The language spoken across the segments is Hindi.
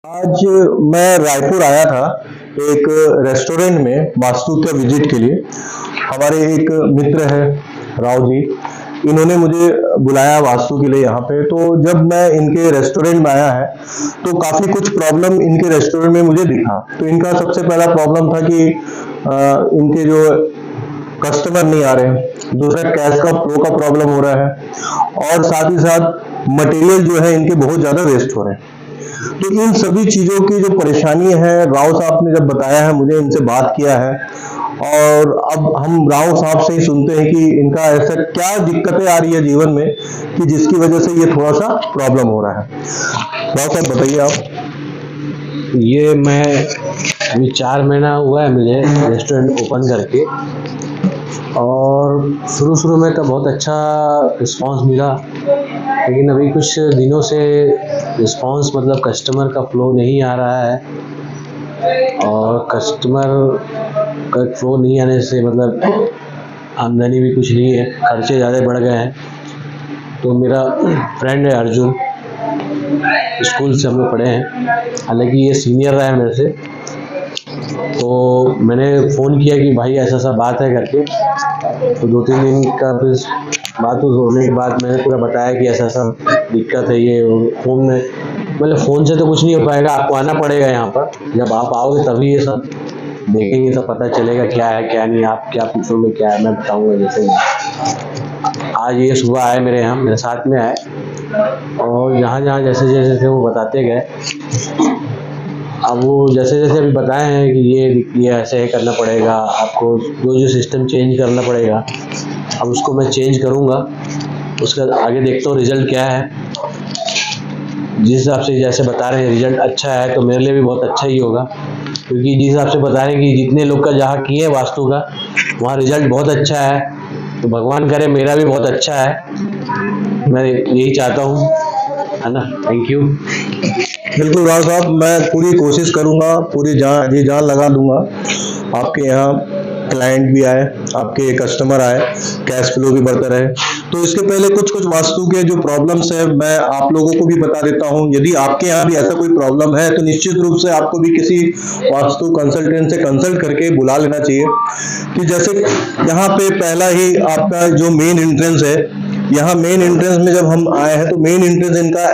आज मैं रायपुर आया था एक रेस्टोरेंट में वास्तु का विजिट के लिए। हमारे एक मित्र है राव जी, इन्होंने मुझे बुलाया वास्तु के लिए यहाँ पे। तो जब मैं इनके रेस्टोरेंट में आया है तो काफी कुछ प्रॉब्लम इनके रेस्टोरेंट में मुझे दिखा। तो इनका सबसे पहला प्रॉब्लम था कि इनके जो कस्टमर नहीं आ रहे हैं, दूसरा कैश का फ्लो का प्रॉब्लम हो रहा है, और साथ ही साथ मटेरियल जो है इनके बहुत ज्यादा वेस्ट हो रहे हैं। तो इन सभी चीजों की जो परेशानी है, राव साहब ने जब बताया है, मुझे इनसे बात किया है, और अब हम राव साहब से ही सुनते हैं कि इनका ऐसा क्या दिक्कतें आ रही है जीवन में कि जिसकी वजह से ये थोड़ा सा प्रॉब्लम हो रहा है। राव साहब बताइए आप। ये मैं अभी 4 महीना हुआ है मुझे रेस्टोरेंट ओपन करके, और शुरू में तो बहुत अच्छा रिस्पांस मिला, लेकिन अभी कुछ दिनों से रिस्पांस मतलब कस्टमर का फ्लो नहीं आ रहा है, और कस्टमर का फ्लो नहीं आने से मतलब आमदनी भी कुछ नहीं है, खर्चे ज़्यादा बढ़ गए हैं। तो मेरा फ्रेंड है अर्जुन, स्कूल से हम लोग पढ़े हैं, हालांकि ये सीनियर रहा है मेरे से। तो मैंने फ़ोन किया कि भाई ऐसा ऐसा बात है करके। तो 2-3 दिन का फिर बात होने के बाद मैंने पूरा बताया कि ऐसा ऐसा दिक्कत है। ये फ़ोन में मतलब फ़ोन से तो कुछ नहीं हो पाएगा, आपको आना पड़ेगा यहाँ पर। जब आप आओगे तभी ये सब देखेंगे, तो पता चलेगा क्या है क्या नहीं। आप क्या पूछोगे क्या है, मैं बताऊँगा। जैसे आज ये सुबह आए मेरे यहाँ, मेरे साथ में आए, और जहाँ जहाँ जैसे जैसे वो बताते गए, अब वो जैसे जैसे अभी बताए हैं कि ये ऐसे करना पड़ेगा आपको, जो सिस्टम चेंज करना पड़ेगा। अब उसको मैं चेंज करूँगा, उसका आगे देखता हूँ रिज़ल्ट क्या है। जिस हिसाब से जैसे बता रहे हैं रिज़ल्ट अच्छा है, तो मेरे लिए भी बहुत अच्छा ही होगा, क्योंकि जिस हिसाब से बता रहे हैं कि जितने लोग का जहाँ किए वास्तु का, वहाँ रिज़ल्ट बहुत अच्छा है। तो भगवान करे मेरा भी बहुत अच्छा है, मैं यही चाहता हूँ, है ना। Thank you. बिल्कुल राव साहब, मैं पूरी कोशिश करूंगा, पूरी जान जी जान लगा दूंगा आपके यहाँ क्लाइंट भी आए, आपके कस्टमर आए, कैश फ्लो भी बढ़ता रहे। तो इसके पहले कुछ कुछ वास्तु के जो प्रॉब्लम्स है मैं आप लोगों को भी बता देता हूँ। यदि आपके यहाँ भी ऐसा कोई प्रॉब्लम है तो निश्चित रूप से आपको भी किसी वास्तु कंसल्टेंट से कंसल्ट करके बुला लेना चाहिए। कि जैसे यहाँ पे पहला ही आपका जो मेन एंट्रेंस है, यहाँ मेन एंट्रेंस में जब हम आए हैं तो मेन एंट्रेंस इनका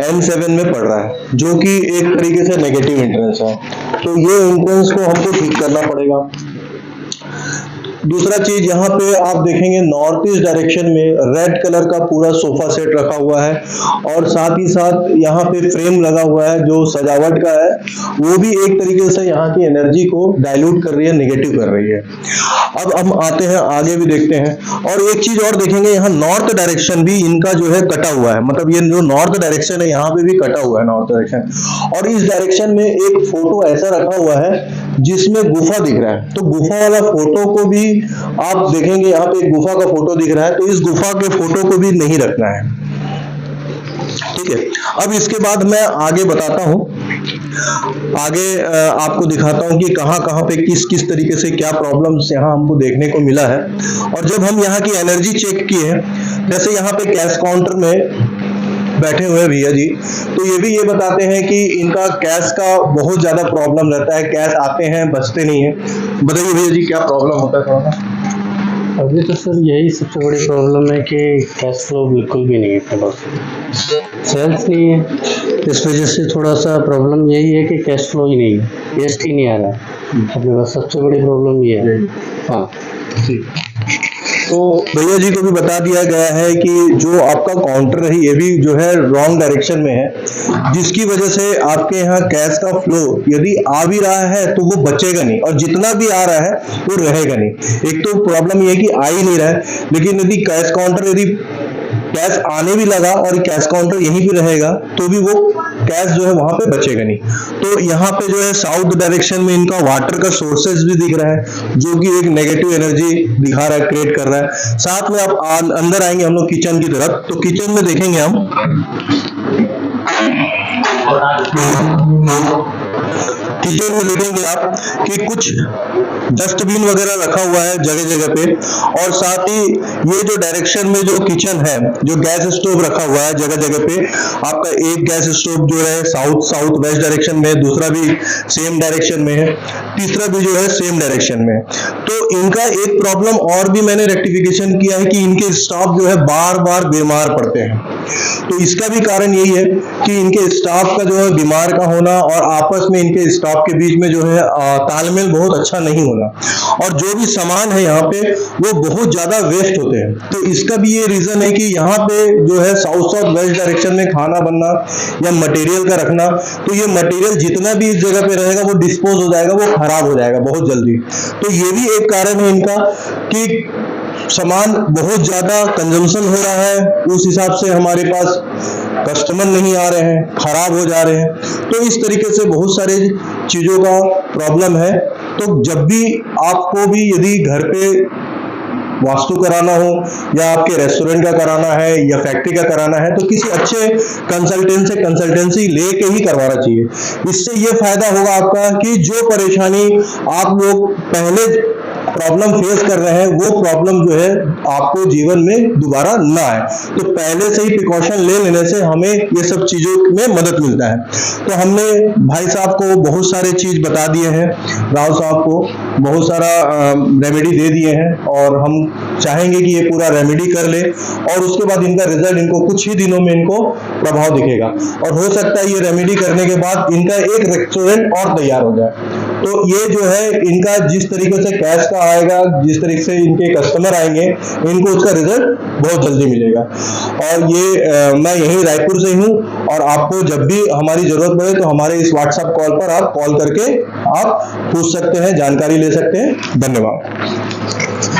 N7 में पड़ रहा है, जो कि एक तरीके से नेगेटिव एंट्रेंस है। तो ये एंट्रेंस को हमको ठीक करना पड़ेगा। दूसरा चीज, यहाँ पे आप देखेंगे नॉर्थ ईस्ट डायरेक्शन में रेड कलर का पूरा सोफा सेट रखा हुआ है, और साथ ही साथ यहाँ पे फ्रेम लगा हुआ है जो सजावट का है, वो भी एक तरीके से यहाँ की एनर्जी को डाइल्यूट कर रही है, नेगेटिव कर रही है। अब हम आते हैं आगे भी देखते हैं, और एक चीज और देखेंगे, यहाँ नॉर्थ डायरेक्शन भी इनका जो है कटा हुआ है। मतलब ये जो नॉर्थ डायरेक्शन है यहाँ पे भी कटा हुआ है, नॉर्थ डायरेक्शन। और इस डायरेक्शन में एक फोटो ऐसा रखा हुआ है जिसमें गुफा दिख रहा है। तो गुफा वाला फोटो को भी आप देखेंगे, यहाँ पे एक गुफा का फोटो दिख रहा है, तो इस गुफा के फोटो को भी नहीं रखना है। ठीक है, अब इसके बाद मैं आगे बताता हूँ, आगे आपको दिखाता हूँ कि कहाँ कहाँ पे किस किस तरीके से क्या प्रॉब्लम्स यहाँ हमको देखने को मिला है। और जब हम यहाँ की एनर्जी चेक की है, जैसे यहाँ पे कैश काउंटर में बैठे हुए भैया जी, तो ये भी ये बताते हैं कि इनका कैश का बहुत ज्यादा प्रॉब्लम रहता है, कैश आते हैं बचते नहीं है। बताइए भैया जी क्या प्रॉब्लम होता है थोड़ा सा। अभी तो सर यही सबसे बड़ी प्रॉब्लम है कि कैश फ्लो बिल्कुल भी नहीं है, अपने पास सेल्स नहीं है। इस वजह से थोड़ा सा प्रॉब्लम यही है कि कैश फ्लो ही नहीं है, कैश ही नहीं आ रहा है अपने पास। सबसे बड़ी प्रॉब्लम ये है। हाँ, तो भैया जी को भी बता दिया गया है कि जो आपका काउंटर है ये भी जो है रॉन्ग डायरेक्शन में है, जिसकी वजह से आपके यहाँ कैश का फ्लो यदि आ भी रहा है तो वो बचेगा नहीं, और जितना भी आ रहा है वो रहेगा नहीं। एक तो प्रॉब्लम ये है कि आ ही नहीं रहा है, लेकिन यदि कैश काउंटर यदि कैश आने भी लगा और कैश काउंटर यहीं भी रहेगा तो भी वो कैश जो है वहां पे बचेगा नहीं। तो यहाँ पे जो है साउथ डायरेक्शन में इनका वाटर का सोर्सेज भी दिख रहा है, जो कि एक नेगेटिव एनर्जी दिखा रहा है, क्रिएट कर रहा है। साथ में आप अंदर आएंगे हम लोग किचन की तरफ, तो किचन में देखेंगे हम किचन में देखेंगे आप कि कुछ डस्टबिन वगैरह रखा हुआ है जगह जगह पे, और साथ ही ये जो डायरेक्शन में जो किचन है, जो गैस स्टोव रखा हुआ है जगह जगह पे, आप आपका एक गैस स्टोव जो है साउथ वेस्ट डायरेक्शन में, दूसरा भी सेम डायरेक्शन में है, तीसरा भी जो है सेम डायरेक्शन में। तो इनका एक प्रॉब्लम और भी मैंने रेक्टिफिकेशन किया है कि इनके स्टाफ जो है बार बार बीमार पड़ते हैं। तो इसका भी कारण यही है कि इनके स्टाफ का जो है बीमार का होना और आपस में इनके स्टाफ के बीच में जो है तालमेल बहुत अच्छा नहीं होना, और जो भी सामान है यहाँ पे वो बहुत ज्यादा वेस्ट होते हैं। तो इसका भी ये रीजन है कि यहाँ पे जो है साउथ वेस्ट डायरेक्शन में खाना बनना या मटेरियल का रखना, तो ये मटेरियल जितना भी इस जगह पे रहेगा वो डिस्पोज हो जाएगा, वो खराब हो जाएगा बहुत जल्दी। तो ये भी एक कारण है इनका कि सामान बहुत ज्यादा कंजम्पशन हो रहा है, उस हिसाब से हमारे पास कस्टमर नहीं आ रहे हैं, खराब हो जा रहे हैं। तो इस तरीके से बहुत सारे चीजों का प्रॉब्लम है। तो जब भी आपको भी यदि घर पे वास्तु कराना हो या आपके रेस्टोरेंट का कराना है या फैक्ट्री का कराना है, तो किसी अच्छे कंसल्टेंट से कंसल्टेंसी लेके ही करवाना चाहिए। इससे ये फायदा होगा आपका कि जो परेशानी आप लोग पहले प्रॉब्लम फेस कर रहे हैं वो प्रॉब्लम जो है आपको जीवन में दोबारा ना आए। तो पहले से ही प्रिकॉशन ले लेने से हमें ये सब चीजों में मदद मिलता है। तो हमने भाई साहब को बहुत सारे चीज बता दिए हैं, राव साहब को बहुत सारा रेमेडी दे दिए हैं, और हम चाहेंगे कि ये पूरा रेमेडी कर ले और उसके बाद इनका रिजल्ट इनको कुछ ही दिनों में इनको प्रभाव दिखेगा, और हो सकता है ये रेमेडी करने के बाद इनका एक रेस्टोरेंट और तैयार हो जाए। तो ये जो है इनका जिस तरीके से कैश का आएगा, जिस तरीके से इनके कस्टमर आएंगे, इनको उसका रिजल्ट बहुत जल्दी मिलेगा। और ये मैं यहीं रायपुर से हूँ, और आपको जब भी हमारी जरूरत पड़े तो हमारे इस व्हाट्सएप कॉल पर आप कॉल करके आप पूछ सकते हैं, जानकारी ले सकते हैं। धन्यवाद।